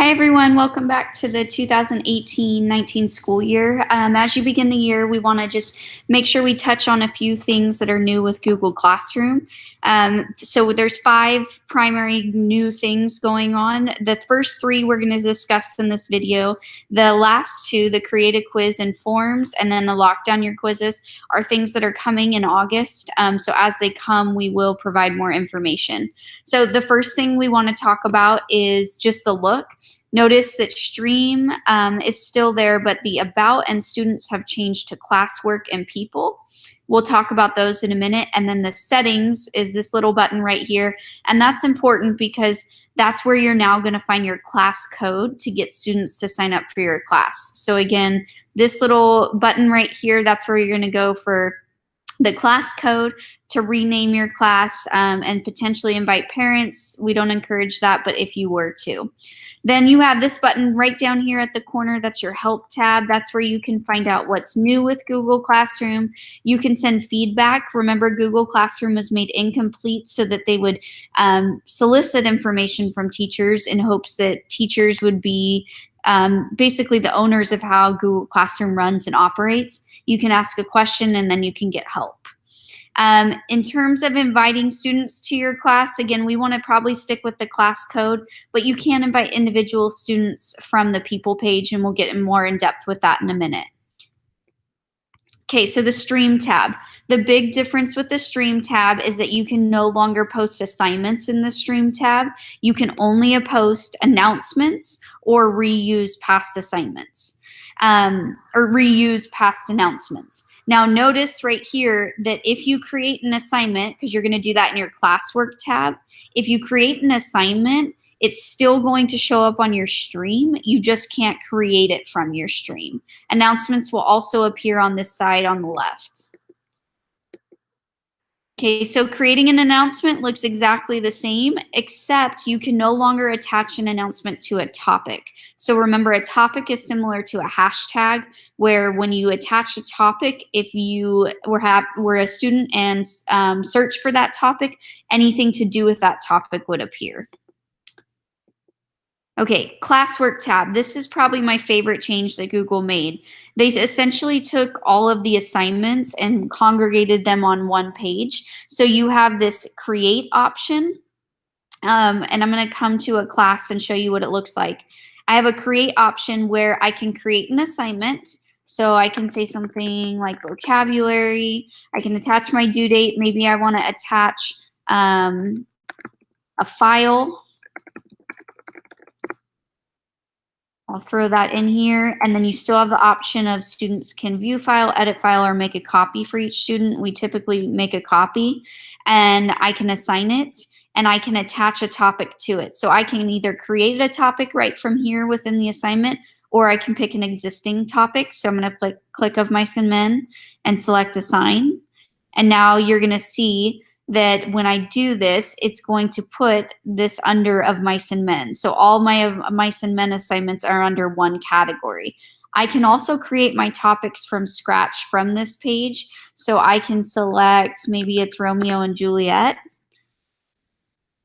Hi everyone, welcome back to the 2018-19 school year. As you begin the year, we want to just make sure we touch on a few things that are new with Google Classroom. So there's 5 primary new things going on. The first 3 we're going to discuss in this video. The last 2, the create a quiz and forms, and then the lock down your quizzes, are things that are coming in August. So as they come, we will provide more information. So the first thing we want to talk about is just the look. Notice that Stream is still there, but the About and Students have changed to Classwork and People. We'll talk about those in a minute. And then the Settings is this little button right here. And that's important because that's where you're now going to find your class code to get students to sign up for your class. So again, this little button right here, that's where you're going to go for the class code to rename your class and potentially invite parents. We don't encourage that, but if you were to. Then you have this button right down here at the corner. That's your Help tab. That's where you can find out what's new with Google Classroom. You can send feedback. Remember, Google Classroom was made incomplete so that they would solicit information from teachers in hopes that teachers would be basically the owners of how Google Classroom runs and operates. You can ask a question and then you can get help. In terms of inviting students to your class, again, we want to probably stick with the class code, but you can invite individual students from the People page, and we'll get more in depth with that in a minute. Okay, so the Stream tab. The big difference with the Stream tab is that you can no longer post assignments in the Stream tab. You can only post announcements or reuse past assignments or reuse past announcements. Now notice right here that if you create an assignment, because you're going to do that in your classwork tab, if you create an assignment, it's still going to show up on your stream. You just can't create it from your stream. Announcements will also appear on this side on the left. Okay, so creating an announcement looks exactly the same, except you can no longer attach an announcement to a topic. So remember, a topic is similar to a hashtag, where when you attach a topic, if you were a student and search for that topic, anything to do with that topic would appear. Okay, classwork tab. This is probably my favorite change that Google made. They essentially took all of the assignments and congregated them on one page. So you have this create option, and I'm going to come to a class and show you what it looks like. I have a create option where I can create an assignment. So I can say something like vocabulary. I can attach my due date. Maybe I want to attach a file. I'll throw that in here, and then you still have the option of students can view file, edit file, or make a copy for each student. We typically make a copy, and I can assign it, and I can attach a topic to it. So I can either create a topic right from here within the assignment, or I can pick an existing topic. So I'm going to click of Mice and Men and select Assign. And now you're going to see that when I do this, it's going to put this under of Mice and Men. So all my Mice and Men assignments are under one category. I can also create my topics from scratch from this page. So I can select, maybe it's Romeo and Juliet,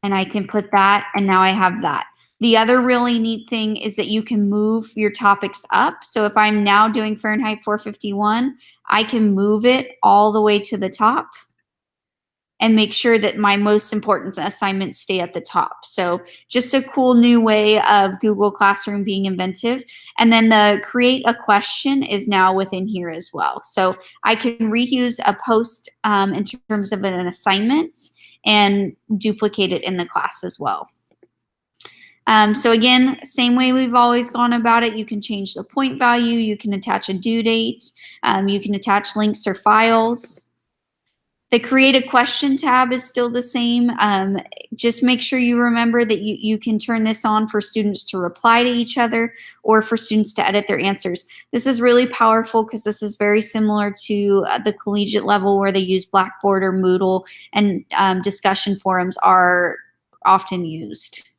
and I can put that, and now I have that. The other really neat thing is that you can move your topics up. So if I'm now doing Fahrenheit 451, I can move it all the way to the top and make sure that my most important assignments stay at the top. So just a cool new way of Google Classroom being inventive. And then the create a question is now within here as well. So I can reuse a post in terms of an assignment and duplicate it in the class as well. So again, same way we've always gone about it. You can change the point value. You can attach a due date. You can attach links or files. The create a question tab is still the same. Just make sure you remember that you can turn this on for students to reply to each other or for students to edit their answers. This is really powerful because this is very similar to the collegiate level where they use Blackboard or Moodle, and discussion forums are often used.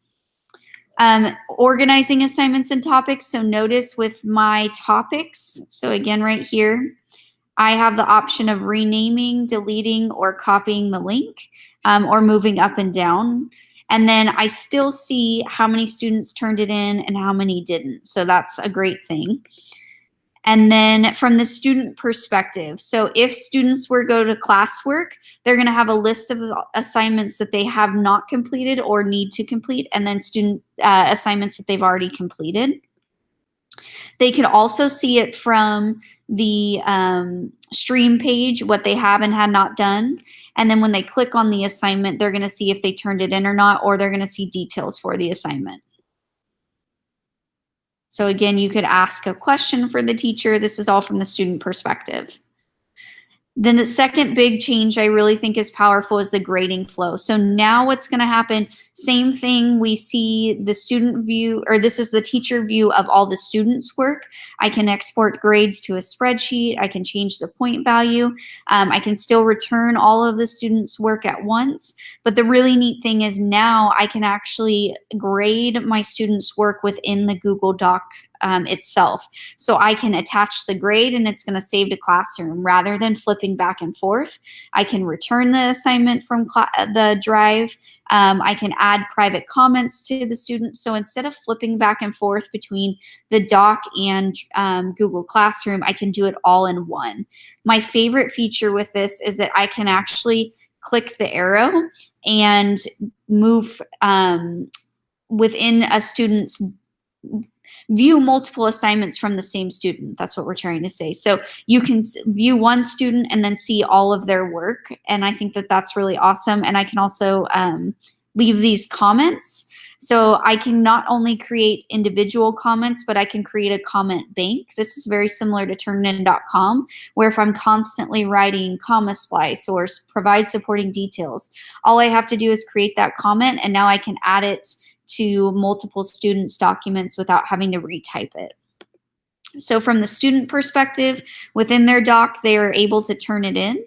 Organizing assignments and topics. So notice with my topics, so again right here, I have the option of renaming, deleting, or copying the link, or moving up and down. And then I still see how many students turned it in and how many didn't. So that's a great thing. And then from the student perspective, so if students were to go to classwork, they're going to have a list of assignments that they have not completed or need to complete, and then student assignments that they've already completed. They could also see it from the stream page, what they have and had not done. And then when they click on the assignment, they're going to see if they turned it in or not, or they're going to see details for the assignment. So again, you could ask a question for the teacher. This is all from the student perspective. Then the second big change I really think is powerful is the grading flow. So now what's going to happen, same thing, we see the student view, or this is the teacher view of all the students' work. I can export grades to a spreadsheet. I can change the point value. I can still return all of the students' work at once. But the really neat thing is now I can actually grade my students' work within the Google Doc itself. So I can attach the grade and it's going to save to Classroom rather than flipping back and forth. I can return the assignment from the drive. I can add private comments to the students. So instead of flipping back and forth between the doc and Google Classroom, I can do it all in one. My favorite feature with this is that I can actually click the arrow and move within a student's view multiple assignments from the same student. That's what we're trying to say. So you can view one student and then see all of their work. And I think that that's really awesome. And I can also leave these comments. So I can not only create individual comments, but I can create a comment bank. This is very similar to Turnitin.com, where if I'm constantly writing comma splice or provide supporting details, all I have to do is create that comment, and now I can add it to multiple students' documents without having to retype it. So from the student perspective, within their doc, they are able to turn it in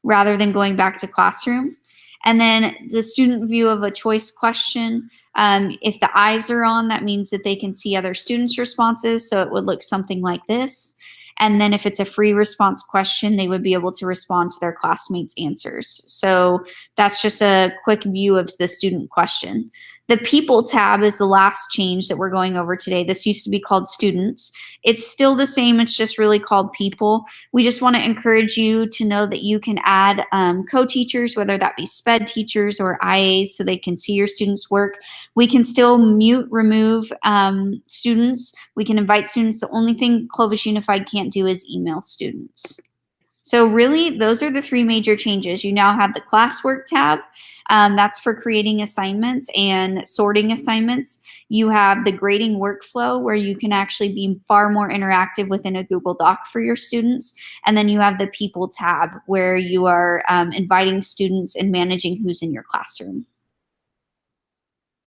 rather than going back to Classroom. And then the student view of a choice question, if the eyes are on, that means that they can see other students' responses. So it would look something like this. And then if it's a free response question, they would be able to respond to their classmates' answers. So that's just a quick view of the student question. The People tab is the last change that we're going over today. This used to be called Students. It's still the same. It's just really called People. We just want to encourage you to know that you can add co-teachers, whether that be SPED teachers or IAs, so they can see your students' work. We can still mute, remove students. We can invite students. The only thing Clovis Unified can't do is email students. So really, those are the three major changes. You now have the Classwork tab. That's for creating assignments and sorting assignments. You have the grading workflow, where you can actually be far more interactive within a Google Doc for your students. And then you have the People tab, where you are inviting students and managing who's in your classroom.